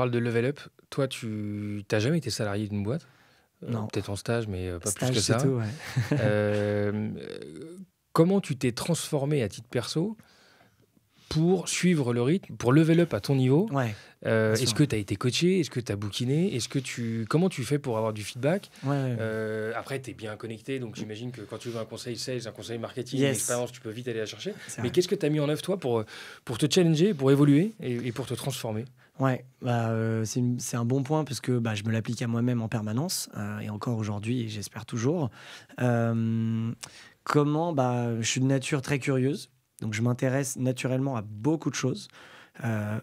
parles de level up. Toi, tu n'as jamais été salarié d'une boîte? Non. Peut-être en stage, mais pas Stage, plus que c'est ça. tout, ouais. Euh, Comment tu t'es transformé à titre perso pour suivre le rythme, pour level up à ton niveau? Ouais, bien Est-ce sûr. que tu as été coaché? Est-ce que tu as bouquiné? Comment tu fais pour avoir du feedback? Ouais. Après, tu es bien connecté, donc j'imagine que quand tu veux un conseil sales, un conseil marketing, une Yes, expérience, tu peux vite aller la chercher. c'est Mais vrai. qu'est-ce que tu as mis en œuvre, toi, pour te challenger, pour évoluer et pour te transformer? Ouais, c'est un bon point parce que je me l'applique à moi-même en permanence et encore aujourd'hui et j'espère toujours. Euh, Comment je suis de nature très curieuse, donc je m'intéresse naturellement à beaucoup de choses, euh,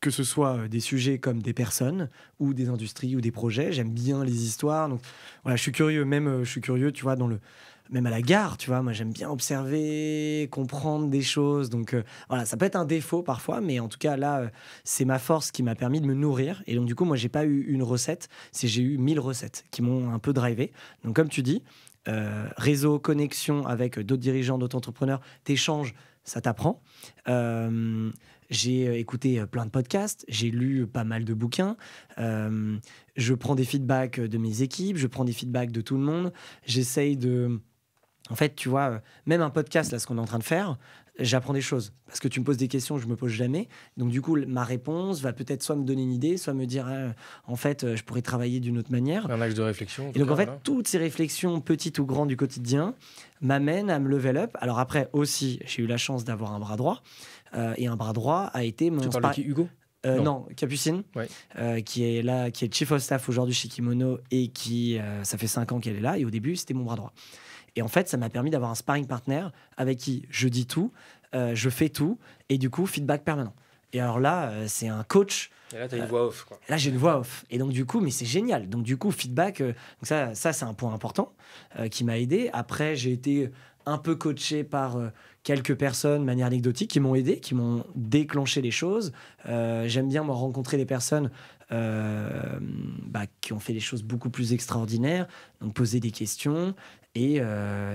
que ce soit des sujets comme des personnes ou des industries ou des projets. J'aime bien les histoires, donc voilà, je suis curieux. Même je suis curieux, tu vois, même à la gare, tu vois, moi j'aime bien observer, comprendre des choses. Donc voilà, ça peut être un défaut parfois, mais en tout cas là, c'est ma force qui m'a permis de me nourrir. Et donc du coup, moi j'ai pas eu une recette, j'ai eu 1000 recettes qui m'ont un peu drivé. Donc comme tu dis, réseau, connexion avec d'autres dirigeants, d'autres entrepreneurs, t'échanges, ça t'apprend. Euh, j'ai écouté plein de podcasts, j'ai lu pas mal de bouquins, euh, je prends des feedbacks de mes équipes, je prends des feedbacks de tout le monde, j'essaye de... En fait, tu vois, même un podcast, là, ce qu'on est en train de faire, j'apprends des choses. Parce que tu me poses des questions, je me pose jamais. Donc, du coup, ma réponse va peut-être soit me donner une idée, soit me dire, ah, en fait, je pourrais travailler d'une autre manière. Un axe de réflexion, en Et tout donc, cas, en fait, voilà. toutes ces réflexions, petites ou grandes du quotidien, m'amènent à me level up. Alors après, aussi, j'ai eu la chance d'avoir un bras droit. Et un bras droit a été mon... Tu parles de qui, Hugo? Non. Non, Capucine, Ouais. qui est là, qui est Chief of Staff aujourd'hui chez Kimono et qui, ça fait 5 ans qu'elle est là. Et au début, c'était mon bras droit. Et en fait, ça m'a permis d'avoir un sparring partner avec qui je dis tout, je fais tout, et du coup, feedback permanent. Et alors là, c'est un coach. Et là, tu as une voix off, quoi. Là, j'ai une voix off. Et donc, du coup, mais c'est génial. Donc, du coup, feedback, donc ça c'est un point important qui m'a aidé. Après, j'ai été un peu coaché par quelques personnes de manière anecdotique qui m'ont aidé, qui m'ont déclenché les choses. J'aime bien, moi, rencontrer des personnes qui ont fait des choses beaucoup plus extraordinaires, donc poser des questions. Et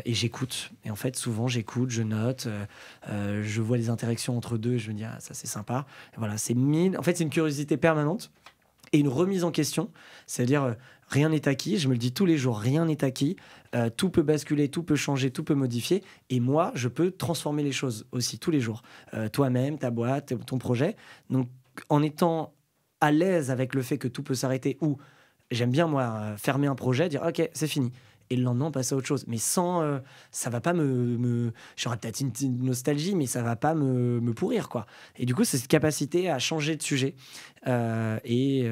j'écoute. Et en fait, souvent, j'écoute, je note, je vois les interactions entre deux, je me dis, ah, ça, c'est sympa. Et voilà, en fait, c'est une curiosité permanente et une remise en question. C'est-à-dire, rien n'est acquis. Je me le dis tous les jours, rien n'est acquis. Tout peut basculer, tout peut changer, tout peut modifier. Et moi, je peux transformer les choses aussi tous les jours. Toi-même, ta boîte, ton projet. Donc, en étant à l'aise avec le fait que tout peut s'arrêter ou j'aime bien, moi, fermer un projet, dire, OK, c'est fini. Et le lendemain, passer à autre chose. Mais sans... ça va pas j'aurais peut-être une nostalgie, mais ça va pas me pourrir, quoi. Et du coup, c'est cette capacité à changer de sujet et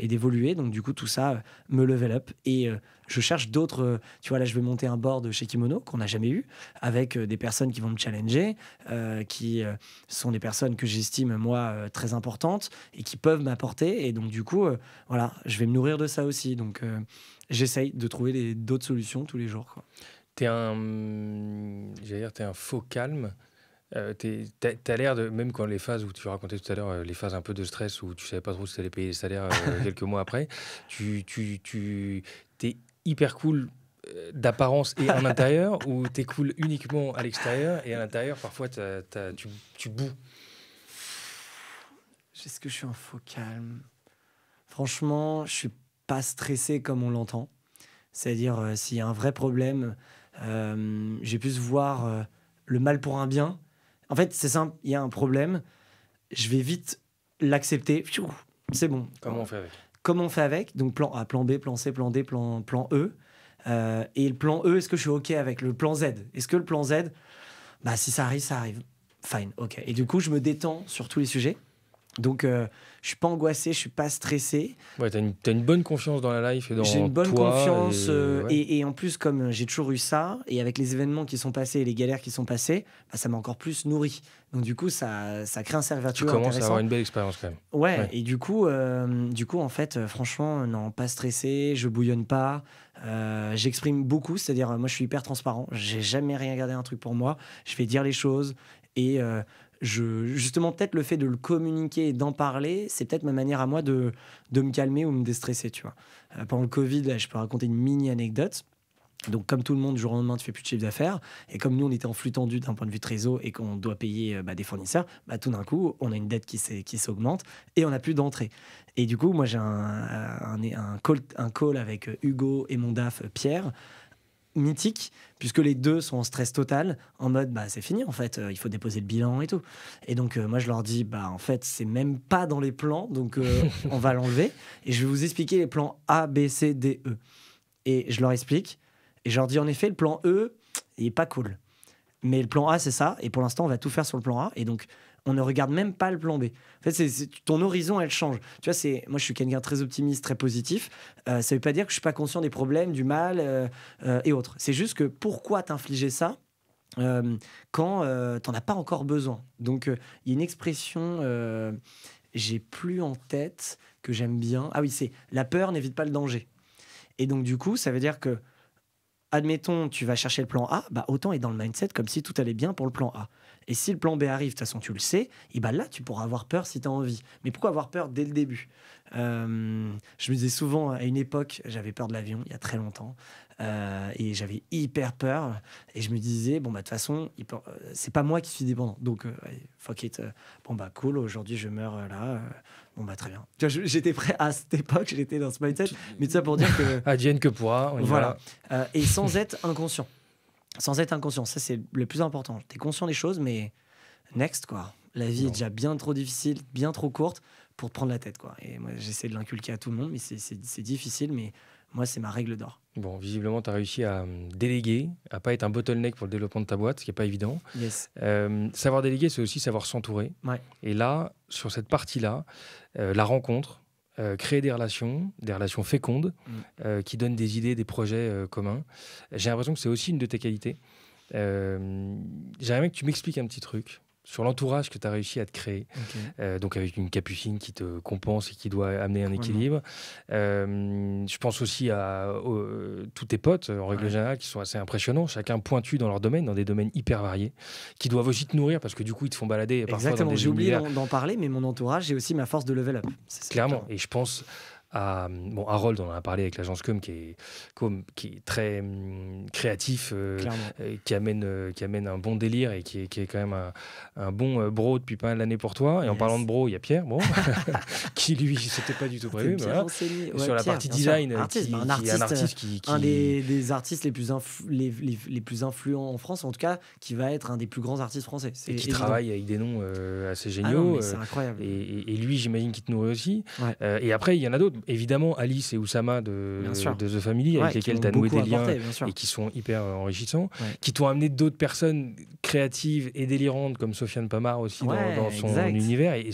d'évoluer. Donc, du coup, tout ça me level up. Et je cherche d'autres... tu vois, là, je vais monter un board chez Kimono, qu'on n'a jamais eu, avec des personnes qui vont me challenger, qui sont des personnes que j'estime, moi, très importantes et qui peuvent m'apporter. Et donc, du coup, voilà, je vais me nourrir de ça aussi. Donc... j'essaye de trouver d'autres solutions tous les jours, quoi. T'es un faux calme. T'as l'air de, même quand les phases où tu racontais tout à l'heure, les phases un peu de stress où tu savais pas trop si tu allais payer les salaires quelques mois après, t'es hyper cool d'apparence et en intérieur, ou t'es cool uniquement à l'extérieur et à l'intérieur, parfois tu boues. Est-ce que je suis un faux calme? Franchement, je suis pas stressé comme on l'entend. C'est-à-dire, s'il y a un vrai problème, j'ai pu se voir le mal pour un bien. En fait, c'est simple, il y a un problème, je vais vite l'accepter. Pfiou, c'est bon. Comment on fait avec? Comment on fait avec? Donc, plan A, plan B, plan C, plan D, plan E. Et le plan E, est-ce que je suis OK avec le plan Z? Est-ce que le plan Z, si ça arrive, ça arrive. Fine, OK. Et du coup, je me détends sur tous les sujets. Donc, je suis pas angoissé, je suis pas stressé. Ouais, t'as une bonne confiance dans la life et dans J'ai une bonne toi confiance ouais. et en plus, comme j'ai toujours eu ça, et avec les événements qui sont passés et les galères qui sont passées, ça m'a encore plus nourri. Donc du coup, ça crée un cercle Tu vertueux commences à intéressant. avoir une belle expérience quand même. Ouais, Ouais. et du coup, en fait, franchement, non, pas stressé, je bouillonne pas, j'exprime beaucoup, c'est-à-dire, moi, je suis hyper transparent, j'ai jamais rien gardé un truc pour moi, je vais dire les choses et justement, peut-être le fait de le communiquer et d'en parler, c'est peut-être ma manière à moi de me calmer ou me déstresser, tu vois. Pendant le Covid, là, je peux raconter une mini anecdote. Donc, comme tout le monde, du jour au lendemain, tu fais plus de chiffre d'affaires. Et comme nous, on était en flux tendu d'un point de vue trésor et qu'on doit payer des fournisseurs, tout d'un coup, on a une dette qui s'augmente et on n'a plus d'entrée. Et du coup, moi, j'ai un call avec Hugo et mon DAF Pierre, mythique, puisque les deux sont en stress total, en mode c'est fini en fait, il faut déposer le bilan et tout. Et donc moi je leur dis en fait c'est même pas dans les plans, donc on va l'enlever et je vais vous expliquer les plans A, B, C, D, E. Et je leur explique et je leur dis en effet le plan E il est pas cool, mais le plan A c'est ça et pour l'instant on va tout faire sur le plan A et donc on ne regarde même pas le plan B. En fait, ton horizon, elle change. Tu vois, moi, je suis quelqu'un de très optimiste, très positif. Ça ne veut pas dire que je ne suis pas conscient des problèmes, du mal et autres. C'est juste que pourquoi t'infliger ça quand tu n'en as pas encore besoin. Donc, il y a une expression, j'ai plus en tête, que j'aime bien. Ah oui, c'est « la peur n'évite pas le danger ». Et donc, du coup, ça veut dire que admettons, tu vas chercher le plan A, autant être dans le mindset comme si tout allait bien pour le plan A. Et si le plan B arrive, de toute façon, tu le sais, et là, tu pourras avoir peur si tu as envie. Mais pourquoi avoir peur dès le début ? Je me disais souvent, à une époque, j'avais peur de l'avion, il y a très longtemps, et j'avais hyper peur. Et je me disais, de toute façon, c'est pas moi qui suis dépendant. Donc, fuck it. Cool, aujourd'hui, je meurs là. Très bien. Tu vois, j'étais prêt à cette époque, j'étais dans ce mindset. Mais tout ça pour dire que... Advienne que pourra. Voilà. Et sans être inconscient. Sans être inconscient, ça c'est le plus important. T'es conscient des choses, mais next quoi. La vie est déjà bien trop difficile, bien trop courte pour te prendre la tête quoi. Et moi j'essaie de l'inculquer à tout le monde, mais c'est difficile. Mais moi c'est ma règle d'or. Bon, visiblement tu as réussi à déléguer, à pas être un bottleneck pour le développement de ta boîte, ce qui est pas évident. Yes. Savoir déléguer, c'est aussi savoir s'entourer. Ouais. Et là, sur cette partie-là, la rencontre. Créer des relations fécondes qui donnent des idées, des projets communs. J'ai l'impression que c'est aussi une de tes qualités. J'aimerais que tu m'expliques un petit truc sur l'entourage que tu as réussi à te créer. Okay. Donc avec une capucine qui te compense et qui doit amener un équilibre. Je pense aussi à tous tes potes, en règle générale, qui sont assez impressionnants, chacun pointu dans leur domaine, dans des domaines hyper variés, qui doivent aussi te nourrir parce que du coup, ils te font balader parfois dans des j'ai oublié univers... d'en parler, mais mon entourage, j'ai aussi ma force de level up. Clairement, et je pense... Harold, on en a parlé avec l'agence Com, qui est très créatif, qui amène un bon délire et qui est quand même un bon bro depuis pas mal d'années pour toi. Et en parlant de bro, il y a Pierre, qui lui, c'était pas du tout prévu. Mais voilà. Sur la partie design, un des artistes les plus influents en France, en tout cas, qui va être un des plus grands artistes français. Et qui travaille avec des noms assez géniaux. C'est incroyable. Et lui, j'imagine qu'il te nourrit aussi. Ouais. Et après, il y en a d'autres. Évidemment, Alice et Oussama de The Family, avec lesquels tu as noué des liens et qui sont hyper enrichissants, qui t'ont amené d'autres personnes créatives et délirantes, comme Sofiane Pamar aussi dans son univers, et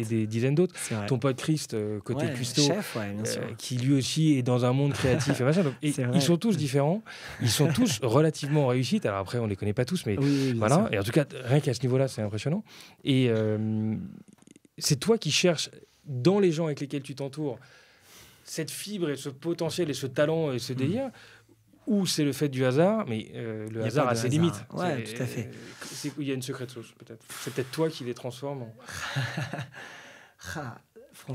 des dizaines d'autres. Ton pote Christ, côté Custo, qui lui aussi est dans un monde créatif. Et ils sont tous différents, ils sont tous relativement réussis. Alors après, on les connaît pas tous, mais voilà. Et en tout cas, rien qu'à ce niveau-là, c'est impressionnant. Et c'est toi qui cherches dans les gens avec lesquels tu t'entoures cette fibre et ce potentiel et ce talent et ce délire, ou c'est le fait du hasard, mais le hasard a ses limites. Ouais, tout à fait. Il y a une secrète sauce, peut-être. C'est peut-être toi qui les transforme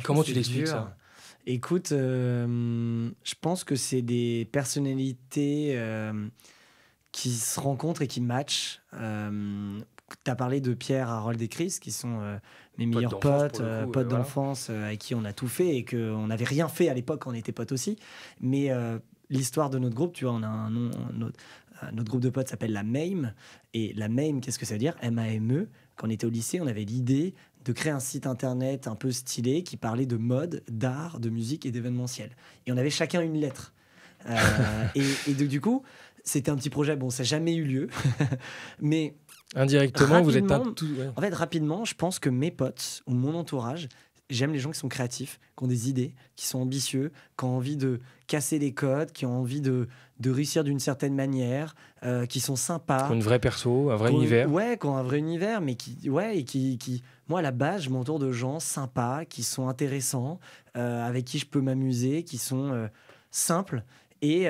Comment tu l'expliques ça ? Écoute, je pense que c'est des personnalités qui se rencontrent et qui matchent. Tu as parlé de Pierre, Harold et Chris, qui sont mes meilleurs potes d'enfance, avec qui on a tout fait et qu'on n'avait rien fait à l'époque quand on était potes aussi. Mais l'histoire de notre groupe, tu vois, on a un nom, notre groupe de potes s'appelle la MAME. Et la MAME, qu'est-ce que ça veut dire ? M-A-M-E. Quand on était au lycée, on avait l'idée de créer un site internet un peu stylé qui parlait de mode, d'art, de musique et d'événementiel. Et on avait chacun une lettre. Et du coup, c'était un petit projet. Bon, ça n'a jamais eu lieu. Mais... indirectement, vous êtes pas tout... En fait, rapidement, je pense que mes potes ou mon entourage, j'aime les gens qui sont créatifs, qui ont des idées, qui sont ambitieux, qui ont envie de casser les codes, qui ont envie de réussir d'une certaine manière, qui sont sympas. Qui ont une vraie perso, un vrai univers. Ouais, qui ont un vrai univers, mais qui... Moi, à la base, je m'entoure de gens sympas, qui sont intéressants, avec qui je peux m'amuser, qui sont simples. Et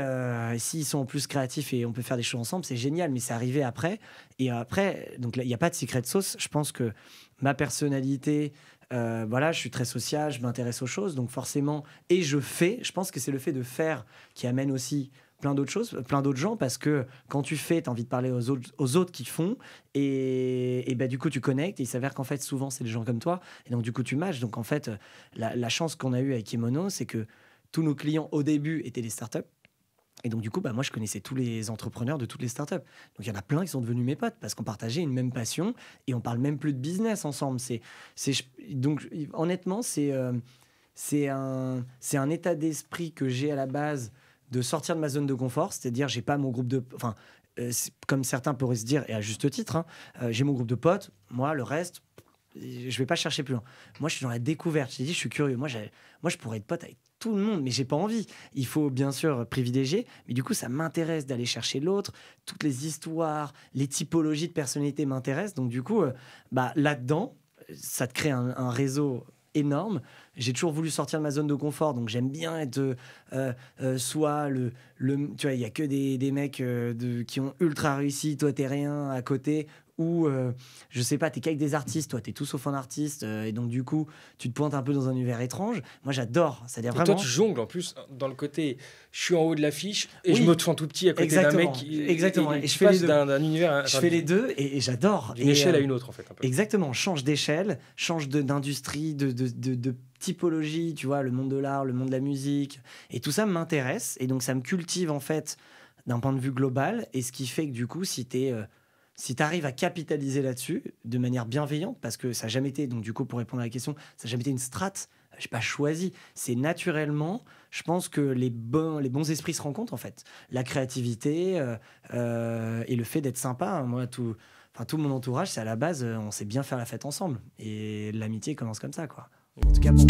s'ils sont en plus créatifs et on peut faire des choses ensemble, c'est génial, mais c'est arrivé après. Et après, donc il n'y a pas de secret sauce. Je pense que ma personnalité, je suis très social, je m'intéresse aux choses, donc forcément, et je pense que c'est le fait de faire qui amène aussi plein d'autres choses, plein d'autres gens, parce que quand tu fais, tu as envie de parler aux autres qui font, et bah, du coup, tu connectes, et il s'avère qu'en fait, souvent, c'est des gens comme toi, et donc du coup, tu matches. Donc en fait, la chance qu'on a eue avec Kimono, c'est que tous nos clients, au début, étaient des startups. Et donc, du coup, bah, moi, je connaissais tous les entrepreneurs de toutes les startups. Donc, il y en a plein qui sont devenus mes potes parce qu'on partageait une même passion et on parle même plus de business ensemble. Donc, honnêtement, c'est un état d'esprit que j'ai à la base de sortir de ma zone de confort. C'est-à-dire, j'ai pas mon groupe de... Enfin, comme certains pourraient se dire, et à juste titre, hein, j'ai mon groupe de potes. Moi, le reste, je vais pas chercher plus loin. Moi, je suis dans la découverte. Je t'ai dit, je suis curieux. Moi, je pourrais être pote avec tout le monde, mais j'ai pas envie. Il faut bien sûr privilégier, mais du coup, ça m'intéresse d'aller chercher l'autre. Toutes les histoires, les typologies de personnalités m'intéressent. Donc, du coup, là-dedans, ça te crée un réseau énorme. J'ai toujours voulu sortir de ma zone de confort, donc j'aime bien être soit tu vois, il y a que des mecs qui ont ultra réussi, toi t'es rien à côté, ou je sais pas, t'es qu'avec des artistes, toi t'es tout sauf un artiste, et donc du coup tu te pointes un peu dans un univers étrange. Moi j'adore, c'est-à-dire vraiment... Toi tu jongles en plus dans le côté je suis en haut de l'affiche et je me sens tout petit à côté d'un mec exactement. Et je fais les deux d'un univers, je fais les deux et j'adore d'une échelle à une autre en fait un peu. Exactement, change d'échelle, change d'industrie, de typologie, tu vois, le monde de l'art, le monde de la musique, et tout ça m'intéresse, et donc ça me cultive en fait d'un point de vue global, et ce qui fait que du coup si t'arrives à capitaliser là-dessus de manière bienveillante, parce que ça n'a jamais été, donc du coup pour répondre à la question, ça n'a jamais été une strate, je n'ai pas choisi, c'est naturellement, je pense que les bons esprits se rencontrent en fait, la créativité et le fait d'être sympa, hein. Moi tout mon entourage, c'est à la base, on sait bien faire la fête ensemble, et l'amitié commence comme ça, quoi. En tout cas, bon.